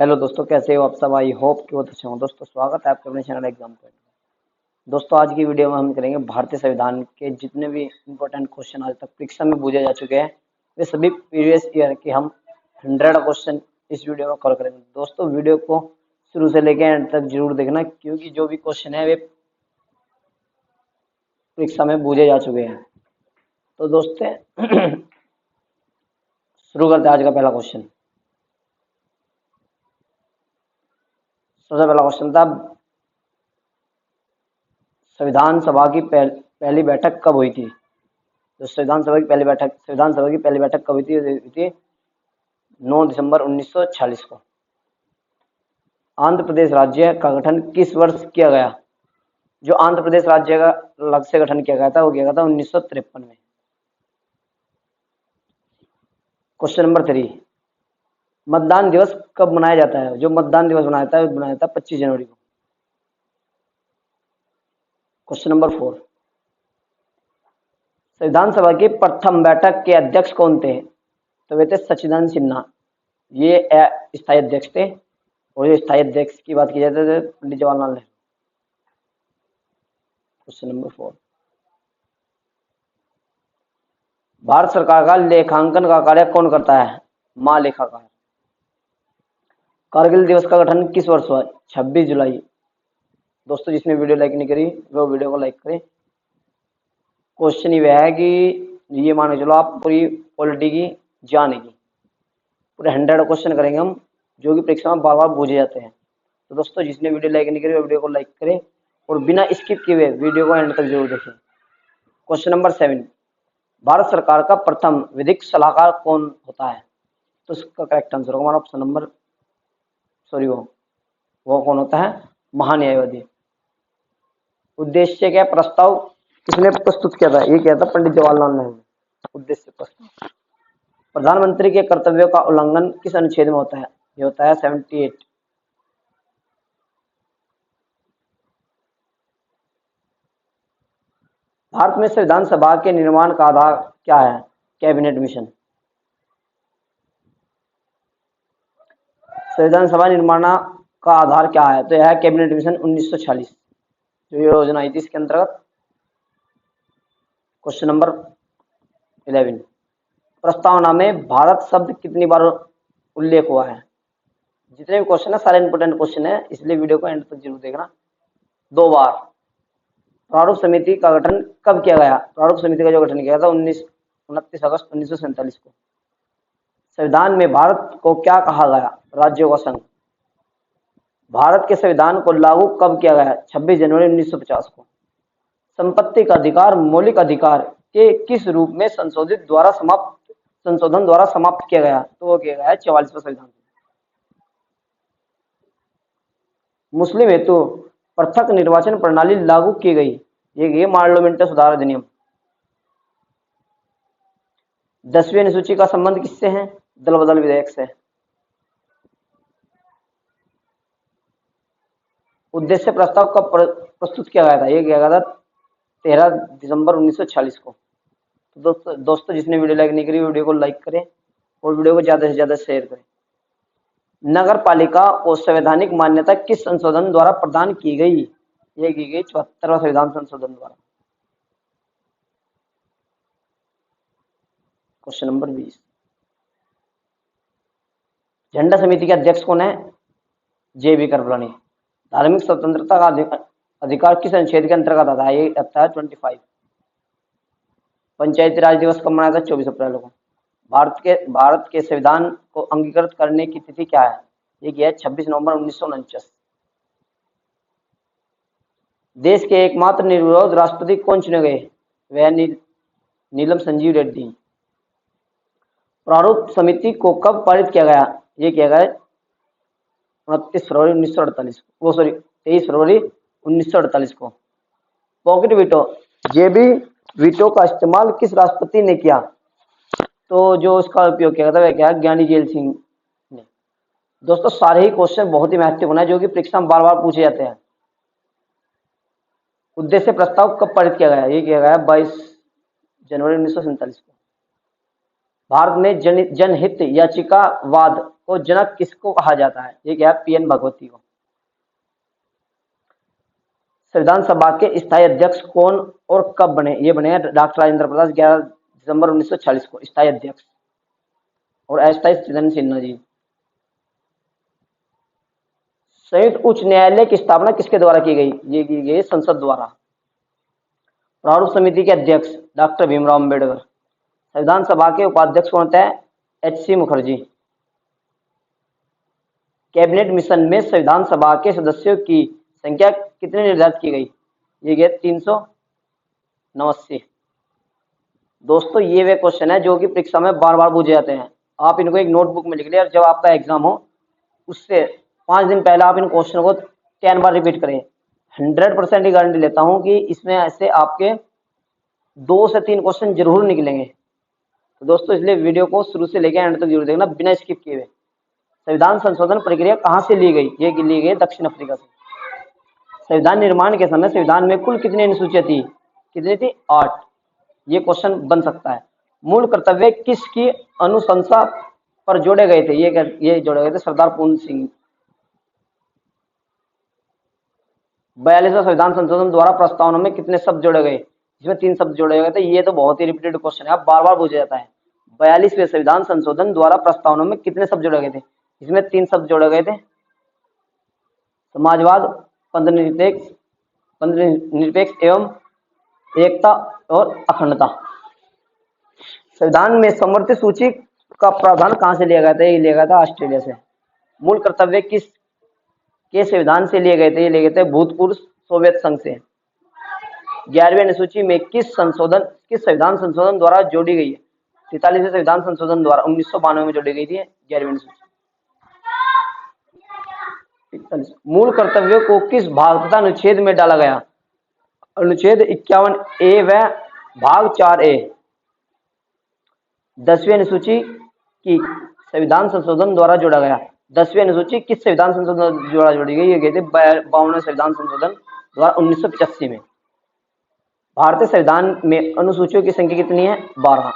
Hello दोस्तों, कैसे हो आप सब। आई होप कि बहुत अच्छे हो। दोस्तों स्वागत है आपके अपने चैनल एग्जाम पॉइंट में। दोस्तों आज की वीडियो में हम करेंगे भारतीय संविधान के जितने भी इंपॉर्टेंट क्वेश्चन आज तक परीक्षा में पूछे जा चुके हैं, वे सभी प्रीवियस ईयर के हम 100 क्वेश्चन इस वीडियो में कवर करेंगे। दोस्तों वीडियो को शुरू से लेकर एंड तक जरूर देखना, क्योंकि जो भी क्वेश्चन है वे परीक्षा में पूछे जा चुके हैं। तो दोस्तों शुरू करते हैं आज का पहला क्वेश्चन। सबसे पहला क्वेश्चन था, संविधान सभा की पहली बैठक कब हुई थी। तो संविधान सभा की पहली बैठक कब हुई थी 9 दिसंबर 1946 को। आंध्र प्रदेश राज्य का गठन किस वर्ष किया गया। जो आंध्र प्रदेश राज्य का अलग से गठन किया गया था वो किया गया था 1953 में। क्वेश्चन नंबर 3, मतदान दिवस कब मनाया जाता है। जो मतदान दिवस मनाया जाता है वो मनाया जाता है 25 जनवरी को। क्वेश्चन नंबर 4, संविधान सभा की प्रथम बैठक के अध्यक्ष कौन थे। तो वे थे सच्चिदानंद सिन्हा। ये स्थायी अध्यक्ष थे, और ये स्थायी अध्यक्ष की बात की जाती है पंडित जवाहरलाल नेहरू। क्वेश्चन नंबर 4, भारत सरकार का लेखांकन का कार्य कौन करता है। महालेखाकार। कारगिल दिवस का गठन किस वर्ष हुआ। 26 जुलाई। दोस्तों जिसने वीडियो लाइक नहीं करी वो वीडियो को लाइक करें। क्वेश्चन ये है कि ये मान के चलो आप पूरी पॉलिटी की जानेगी। पूरे 100 क्वेश्चन करेंगे हम, जो कि परीक्षा में बार बार पूछे जाते हैं। तो दोस्तों जिसने वीडियो लाइक नहीं करी वो वीडियो को लाइक करें, और बिना स्किप किए हुए वीडियो को एंड तक जरूर देखें। क्वेश्चन नंबर 7, भारत सरकार का प्रथम विधिक सलाहकार कौन होता है। तो इसका करेक्ट आंसर होगा हमारा ऑप्शन नंबर वो कौन होता है, महान्यायवादी। उद्देश्य क्या प्रस्ताव किसने प्रस्तुत किया था। ये किया था पंडित जवाहरलाल नेहरू ने। उद्देश्य प्रस्ताव। प्रधानमंत्री के कर्तव्यों का उल्लंघन किस अनुच्छेद में होता है। ये होता है 78। भारत में संविधान सभा के निर्माण का आधार क्या है। Cabinet mission. संविधान सभा निर्माण का आधार क्या है। तो यह है कैबिनेट मिशन 1946, जो योजना आई थी इसके अंतर्गत। क्वेश्चन नंबर 11, प्रस्तावना में भारत शब्द कितनी बार उल्लेख हुआ है। जितने भी क्वेश्चन है सारे इंपोर्टेंट क्वेश्चन है, इसलिए वीडियो को एंड तक जरूर देखना। 2 बार। प्रारूप समिति का गठन कब किया गया। प्रारूप समिति का जो गठन किया था 29 अगस्त 1947 को। संविधान में भारत को क्या कहा गया। राज्यों का संघ। भारत के संविधान को लागू कब किया गया। 26 जनवरी 1950 को। संपत्ति का अधिकार मौलिक अधिकार के किस रूप में संशोधन द्वारा समाप्त किया गया। तो वो किया गया है 44वां संविधान। मुस्लिम हेतु पृथक निर्वाचन प्रणाली लागू की गई। ये पार्लियामेंट सुधार अधिनियम। 10वीं अनुसूची का संबंध किससे है। दल बदल विधेयक से। उद्देश्य प्रस्ताव कब प्रस्तुत किया गया था। ये किया गया था 13 दिसंबर 1946 को। तो दोस्तों जिसने वीडियो लाइक नहीं करी वीडियो को लाइक करें, और वीडियो को ज्यादा से ज्यादा शेयर करें। नगर पालिका को संवैधानिक मान्यता किस संशोधन द्वारा प्रदान की गई। ये की गई 74वां संविधान संशोधन द्वारा। क्वेश्चन नंबर 20, झंडा समिति के अध्यक्ष कौन है। JB कृपलानी। धार्मिक स्वतंत्रता का अधिकार किस अनुच्छेद के अंतर्गत आता है। ये आता है 25। पंचायती राज दिवस कब मनाया था। 24 अप्रैल को। भारत के संविधान को अंगीकृत करने की तिथि क्या है। ये किया है 26 नवंबर 1949। देश के एकमात्र निर्विरोध राष्ट्रपति कौन चुने गए। वह नीलम संजीव रेड्डी। प्रारूप समिति को कब पारित किया गया। ये किया गया 29 फरवरी 1948 को। 23 फरवरी 1948 को। पॉकेट वीटो JB वीटो का इस्तेमाल किस राष्ट्रपति ने किया। तो जो इसका उपयोग किया था वह क्या है, ज्ञानी जेल सिंह ने। दोस्तों सारे ही क्वेश्चन बहुत ही महत्वपूर्ण है, जो कि परीक्षा में बार बार पूछे जाते हैं। उद्देश्य प्रस्ताव कब पारित किया गया। ये किया गया 22 जनवरी 1947 को। भारत में जनहित याचिका वाद को जनक किसको कहा जाता है? ये क्या है? पीएन भगवती को। संविधान सभा के स्थायी अध्यक्ष कौन और कब बने? ये बने डॉक्टर राजेंद्र प्रसाद 11 दिसंबर 1946 को स्थायी अध्यक्ष, और अस्थायी सचिदानंद सिन्हा जी। संयुक्त उच्च न्यायालय की स्थापना किसके द्वारा की गई? ये की गई संसद द्वारा। प्रारूप समिति के अध्यक्ष डॉक्टर भीमराव अम्बेडकर। संविधान सभा के उपाध्यक्ष कौन थे? एच.सी. मुखर्जी। कैबिनेट मिशन में संविधान सभा के सदस्यों की संख्या कितनी निर्धारित की गई? ये गए 389। दोस्तों ये वे क्वेश्चन है जो कि परीक्षा में बार बार पूछे जाते हैं। आप इनको एक नोटबुक में लिख लिया, जब आपका एग्जाम हो उससे 5 दिन पहले आप इन क्वेश्चन को 10 बार रिपीट करें। 100% की गारंटी लेता हूं कि इसमें ऐसे आपके 2 से 3 क्वेश्चन जरूर निकलेंगे। तो दोस्तों इसलिए वीडियो को शुरू से लेकर एंड तक जरूर देखना बिना स्किप किए हुए। संविधान संशोधन प्रक्रिया कहाँ से ली गई? ये ली गई दक्षिण अफ्रीका से। संविधान निर्माण के समय संविधान में कुल कितनी अनुसूचियां थी? कितनी थी? 8। ये क्वेश्चन बन सकता है। मूल कर्तव्य किसकी अनुशंसा पर जोड़े गए थे? ये जोड़े गए थे सरदार पूर्ण सिंह। 42वां संविधान संशोधन द्वारा प्रस्तावना में कितने शब्द जोड़े गए? इसमें 3 शब्द जोड़े गए थे। ये तो बहुत ही रिपीटेड क्वेश्चन है, बार बार पूछा जाता है। 42वें संविधान संशोधन द्वारा प्रस्तावना में कितने शब्द जोड़े गए थे? इसमें 3 शब्द जोड़े गए थे। समाजवाद, निरपेक्ष एवं एकता और अखंडता। संविधान में समवर्ती सूची का प्रावधान कहां से लिया गया था? ये लिया गया था ऑस्ट्रेलिया से। मूल कर्तव्य किस के संविधान से लिए गए थे? ये लिए गए थे भूतपूर्व सोवियत संघ से। 11वीं अनुसूची में किस संविधान संशोधन द्वारा जोड़ी गई है? 43वें संविधान संशोधन द्वारा 1992 में जोड़ी गई थी 11वीं अनुसूची। मूल कर्तव्यों को किस भाग तथा अनुच्छेद में डाला गया? अनुच्छेद 51A व भाग 4A। 10वीं अनुसूची की संविधान संशोधन द्वारा जोड़ा गया। 10वीं अनुसूची किस संविधान संशोधन द्वारा जोड़ी गई? ये गई थी 52वें संविधान संशोधन द्वारा 1985 में। भारतीय संविधान में अनुसूचियों की संख्या कितनी है? 12।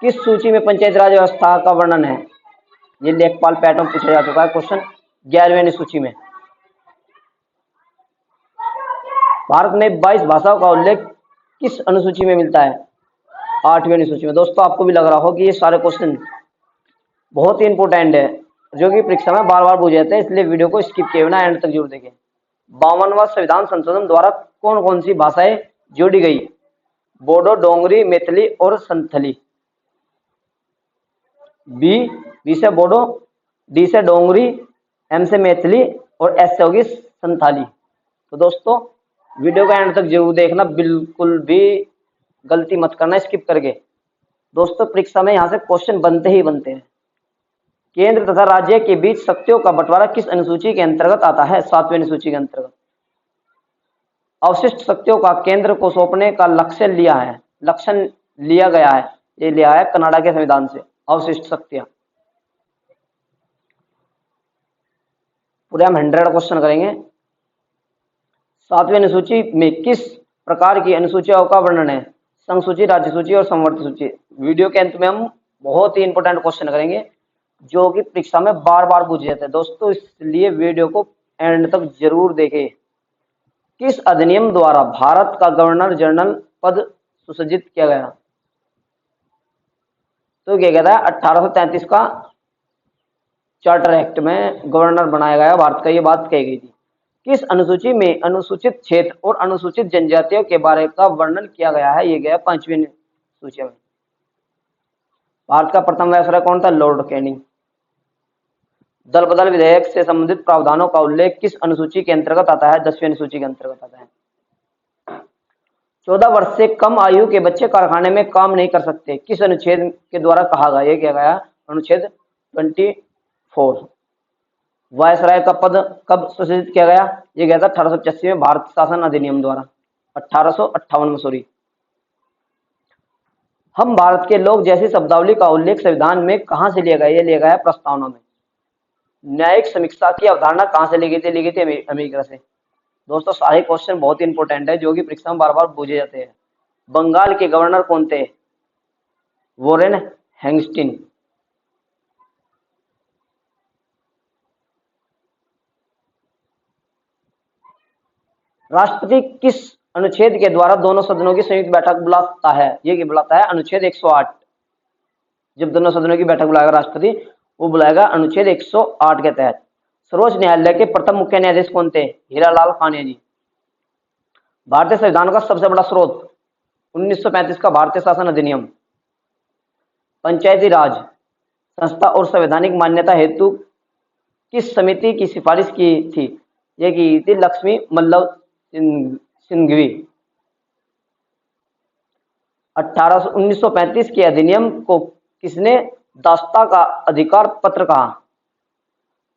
किस सूची में पंचायत राज व्यवस्था का वर्णन है? ये लेखपाल पैटर्न पूछा जा चुका है क्वेश्चन 11वीं अनुसूची में। भारत में 22 भाषाओं का उल्लेख किस अनुसूची में मिलता है? 8वीं अनुसूची में। दोस्तों आपको भी लग रहा हो कि ये सारे क्वेश्चन बहुत ही इंपॉर्टेंट है, जो कि परीक्षा में बार बार पूछे जाते हैं, इसलिए वीडियो को स्किप किए बिना एंड तक जरूर देखें। 52वां संविधान संशोधन द्वारा कौन कौन सी भाषाएं जोड़ी गई? बोडो, डोंगरी, मैथिली और संथली। बी से बोडो, डी से डोंगरी, एम से मैथिली और एस से होगी संथाली। तो दोस्तों वीडियो का एंड तक जरूर देखना, बिल्कुल भी गलती मत करना स्किप करके। दोस्तों परीक्षा में यहाँ से क्वेश्चन बनते ही बनते हैं। केंद्र तथा राज्य के बीच शक्तियों का बंटवारा किस अनुसूची के अंतर्गत आता है? 7वीं अनुसूची के अंतर्गत। अवशिष्ट शक्तियों का केंद्र को सौंपने का लक्ष्य लिया गया है। ये लिया है कनाडा के संविधान से। अवशिष्ट शक्तियां पूरे हम 100 क्वेश्चन करेंगे। 7वीं अनुसूची में किस प्रकार की अनुसूचियों का वर्णन है? संघ सूची, राज्य सूची और समवर्ती सूची। वीडियो के अंत में हम बहुत ही इंपॉर्टेंट क्वेश्चन करेंगे जो कि परीक्षा में बार बार पूछे जाते हैं। दोस्तों इसलिए वीडियो को एंड तक जरूर देखें। किस अधिनियम द्वारा भारत का गवर्नर जनरल पद सुसज्जित किया गया? तो क्या कहता है 1833 का चार्टर एक्ट में गवर्नर बनाया गया भारत का, ये बात कही गई थी। किस अनुसूची में अनुसूचित क्षेत्र और अनुसूचित जनजातियों के बारे का वर्णन किया गया है? ये गया 5वीं सूची में। भारत का प्रथम वायसराय कौन था? Lord Canning. दल बदल विधेयक से संबंधित प्रावधानों का उल्लेख किस अनुसूची के अंतर्गत आता है? 10वीं अनुसूची के अंतर्गत आता है। 14 वर्ष से कम आयु के बच्चे कारखाने में काम नहीं कर सकते, किस अनुच्छेद के द्वारा कहा गया? ये क्या गया? अनुच्छेद 24। वायसराय का पद कब सुसज्जित किया गया? ये गया था 1885 में भारत शासन अधिनियम द्वारा। 1858 में सॉरी। हम भारत के लोग जैसी शब्दावली का उल्लेख संविधान में कहां से लिया गया? ये लिया गया है प्रस्तावना में। न्यायिक समीक्षा की अवधारणा कहां से ली गई थी? ली गई थी अमेरिका से। दोस्तों सारे क्वेश्चन बहुत इंपॉर्टेंट है जो कि परीक्षा में बार बार पूछे जाते हैं। बंगाल के गवर्नर कौन थे? Warren Hastings. राष्ट्रपति किस अनुच्छेद के द्वारा दोनों सदनों की संयुक्त बैठक बुलाता है? ये बुलाता है अनुच्छेद 108। जब दोनों सदनों की बैठक बुलाएगा राष्ट्रपति, वो बुलाएगा अनुच्छेद 108 के तहत। सर्वोच्च न्यायालय के प्रथम मुख्य न्यायाधीश कौन थे? हीरालाल कानिया जी। भारतीय संविधान का सबसे बड़ा स्रोत 1935 का भारतीय शासन अधिनियम। पंचायती राज संस्था और संवैधानिक मान्यता हेतु किस समिति की सिफारिश की थी? ये की थी लक्ष्मी मल्लव सिंघवी। 1935 के अधिनियम को किसने दासता का अधिकार पत्र कहा?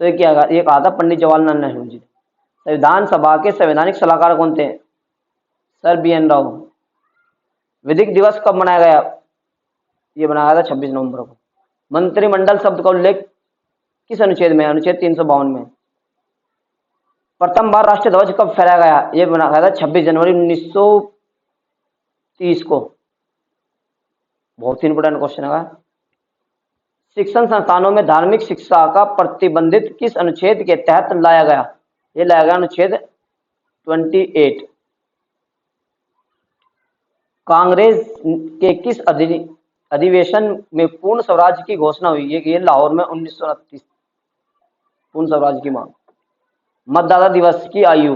तो ये कहा था पंडित जवाहरलाल नेहरू जी। संविधान सभा के संवैधानिक सलाहकार कौन थे? Sir BN Rao. विधिक दिवस कब मनाया गया? ये बनाया था 26 नवंबर को। मंत्रिमंडल शब्द का उल्लेख किस अनुच्छेद में? अनुच्छेद 352 में। प्रथम बार राष्ट्रीय ध्वज कब फहराया गया? ये बनाया था 26 जनवरी 1930 को। बहुत ही इंपोर्टेंट क्वेश्चन है। शिक्षण संस्थानों में धार्मिक शिक्षा का प्रतिबंधित किस अनुच्छेद के तहत लाया गया? ये लाया गया अनुच्छेद 28। कांग्रेस के किस अधिवेशन में पूर्ण स्वराज की घोषणा हुई? ये लाहौर में 1929 पूर्ण स्वराज की मांग। मतदाता दिवस की आयु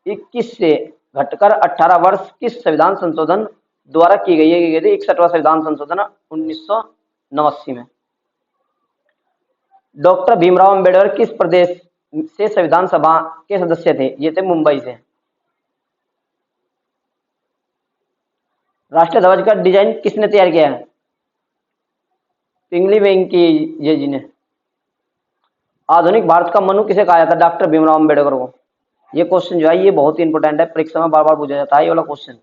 21 से घटकर 18 वर्ष किस संविधान संशोधन द्वारा की गई है? 61वां संविधान संशोधन 1989 में। डॉक्टर भीमराव अंबेडकर किस प्रदेश से संविधान सभा के सदस्य थे? ये थे मुंबई से। राष्ट्रीय ध्वज का डिजाइन किसने तैयार किया है? पिंगली वेंकी ये जी ने। आधुनिक भारत का मनु किसे कहा जाता है? डॉक्टर भीमराव अंबेडकर को। ये क्वेश्चन जो है ये बहुत ही इंपोर्टेंट है, परीक्षा में बार बार पूछा जाता है ये वाला क्वेश्चन।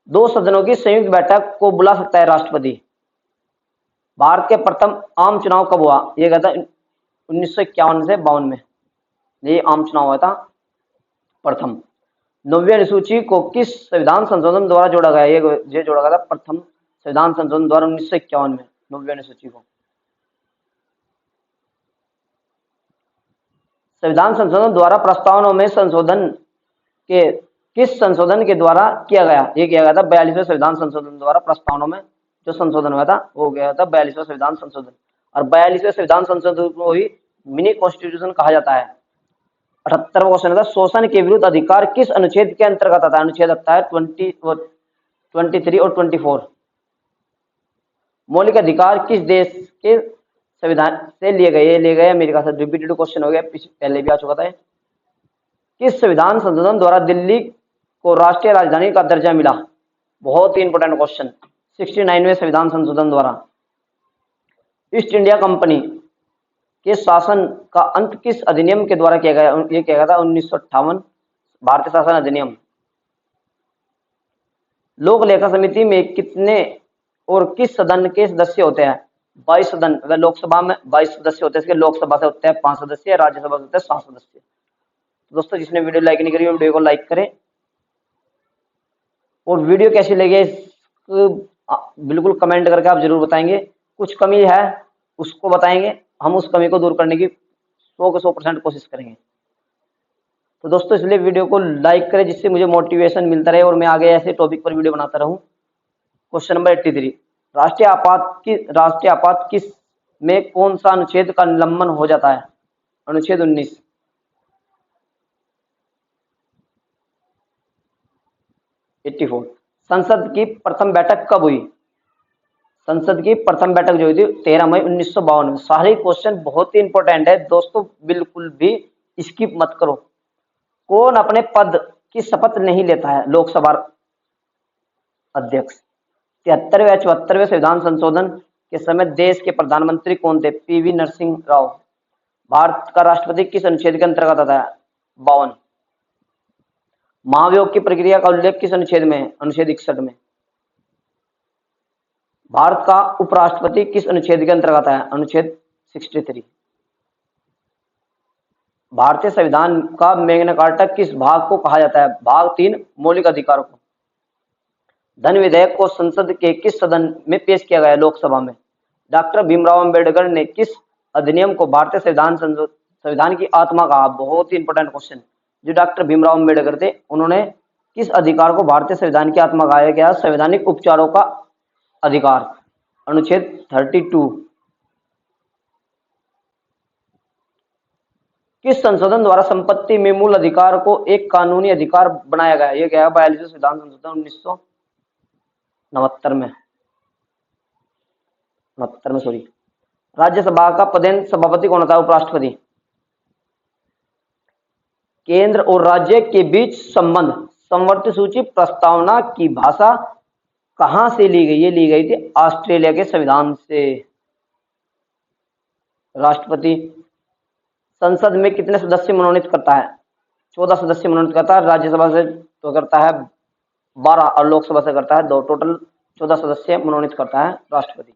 दो सदनों की संयुक्त बैठक को बुला सकता है राष्ट्रपति। भारत के प्रथम आम चुनाव कब हुआ? ये कहता है 1951 से 52 में ये आम चुनाव हुआ था प्रथम। 9वीं अनुसूची को किस संविधान संशोधन द्वारा जोड़ा गया? ये जोड़ा गया था प्रथम संविधान संशोधन द्वारा 1951 में 9वीं अनुसूची को। संविधान संशोधन द्वारा प्रस्तावनाओं में संशोधन के किस संशोधन के द्वारा किया गया? ये किया गया था 42वें संविधान संशोधन द्वारा। प्रस्तावनाओं में जो संशोधन हुआ था वो गया था 42वें संविधान संशोधन। और 42वें संविधान संशोधन को ही मिनी कॉन्स्टिट्यूशन कहा जाता है। 78वां क्वेश्चन था शोषण के विरुद्ध अधिकार किस अनुच्छेद के अंतर्गत आता है? अनुच्छेद आता है 23 और 24। मौलिक अधिकार किस देश के संविधान से लिए गए अमेरिका से। रिपीटेड क्वेश्चन हो गया, पहले भी आ चुका था। किस संविधान संशोधन द्वारा दिल्ली को राष्ट्रीय राजधानी का दर्जा मिला? बहुत ही इंपोर्टेंट क्वेश्चन। 69वें संविधान संशोधन द्वारा। ईस्ट इंडिया कंपनी के शासन का अंत किस अधिनियम के द्वारा किया गया? ये किया गया था 1958 भारतीय शासन अधिनियम। लोक लेखा समिति में कितने और किस सदन के सदस्य होते हैं? 22 सदन। अगर लोकसभा में 22 सदस्य होते हैं, इसके लोकसभा से होते हैं 5 सदस्य, राज्यसभा से होते हैं 7 सदस्य। दोस्तों जिसने वीडियो लाइक नहीं करी वीडियो को लाइक करें, और वीडियो कैसी लगी बिल्कुल कमेंट करके आप जरूर बताएंगे। कुछ कमी है उसको बताएंगे, हम उस कमी को दूर करने की 100% कोशिश करेंगे। तो दोस्तों इसलिए वीडियो को लाइक करें जिससे मुझे मोटिवेशन मिलता रहे और मैं आगे ऐसे टॉपिक पर वीडियो बनाता रहूं। क्वेश्चन नंबर 83, राष्ट्रीय आपात किस में कौन सा अनुच्छेद का निलंबन हो जाता है? अनुच्छेद 19। संसद की प्रथम बैठक कब हुई? संसद की प्रथम बैठक जो हुई थी 13 मई 1952 में। सारे क्वेश्चन बहुत ही इंपॉर्टेंट है दोस्तों, बिल्कुल भी स्किप मत करो। कौन अपने पद की शपथ नहीं लेता है? लोकसभा अध्यक्ष। 73वें या 74वें संविधान संशोधन के समय देश के प्रधानमंत्री कौन थे? PV नरसिंह राव। भारत का राष्ट्रपति किस अनुच्छेद के अंतर्गत आता है? 52। महाभियोग की प्रक्रिया का उल्लेख किस अनुच्छेद में है? अनुच्छेद 61 में। भारत का उपराष्ट्रपति किस अनुच्छेद के अंतर्गत है? अनुच्छेद 63। भारतीय संविधान का मैग्ना कार्टा किस भाग को कहा जाता है? भाग 3 मौलिक अधिकारों को। धन विधेयक को संसद के किस सदन में पेश किया गया? लोकसभा में। डॉक्टर भीमराव अंबेडकर ने किस अधिनियम को भारतीय संविधान की आत्मा कहा? बहुत ही इंपोर्टेंट क्वेश्चन। जो डॉक्टर भीमराव अम्बेडकर थे, उन्होंने किस अधिकार को भारतीय संविधान की आत्मा कहा गया? संवैधानिक उपचारों का अधिकार, अनुच्छेद 32। किस संशोधन द्वारा संपत्ति में मूल अधिकार को एक कानूनी अधिकार बनाया गया? यह क्या है? 42वें संविधान संशोधन 1969 में, 69 में सॉरी। राज्यसभा का पदेन सभापति कौन होता है? उपराष्ट्रपति। केंद्र और राज्य के बीच संबंध, समवर्ती सूची प्रस्तावना की भाषा कहां से ली गई? ये ली गई थी ऑस्ट्रेलिया के संविधान से। राष्ट्रपति संसद में कितने सदस्य मनोनीत करता है? 14 सदस्य मनोनीत करता है। राज्यसभा से तो करता है 12 और लोकसभा से करता है 2, टोटल 14 सदस्य मनोनीत करता है राष्ट्रपति।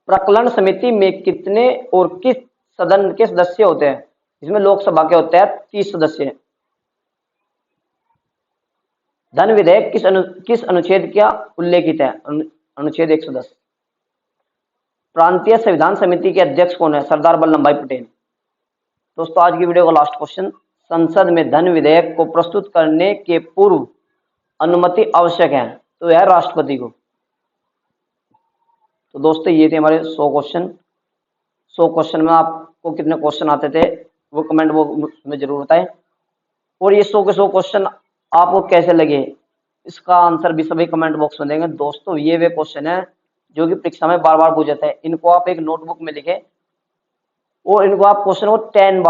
प्रकलन समिति में कितने और किस सदन के सदस्य होते हैं? इसमें लोकसभा के होते हैं 30 सदस्य। धन विधेयक किस अनुच्छेद का उल्लेखित है? अनुच्छेद 110। प्रांतीय संविधान समिति के अध्यक्ष कौन है? सरदार वल्लभ भाई पटेल। दोस्तों आज की वीडियो का लास्ट क्वेश्चन, संसद में धन विधेयक को प्रस्तुत करने के पूर्व अनुमति आवश्यक है, तो यह राष्ट्रपति को। तो दोस्तों ये थे हमारे 100 क्वेश्चन। 100 क्वेश्चन में आपको कितने क्वेश्चन आते थे वो कमेंट बॉक्स में जरूर बताएं। और ये 100 के 100 क्वेश्चन आपको कैसे लगे इसका आंसर भी सभी कमेंट बॉक्स में देंगे। दोस्तों ये वे क्वेश्चन है जो कि परीक्षा में बार बार पूछ जाते हैं। इनको आप एक नोटबुक में लिखें और इनको आप क्वेश्चन को 10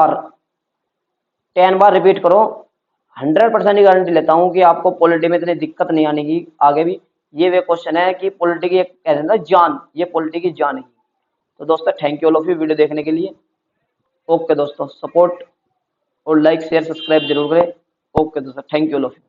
बार रिपीट करो। 100% गारंटी लेता हूं कि आपको पॉलिटी में इतनी दिक्कत नहीं आने की आगे भी। ये वे क्वेश्चन है कि पॉलिटी की कहते हैं जान, ये पॉलिटी की जान है। तो दोस्तों thank you all of you video देखने के लिए। ओके दोस्तों, सपोर्ट और लाइक शेयर सब्सक्राइब जरूर करें। ओके दोस्तों, thank you all of you.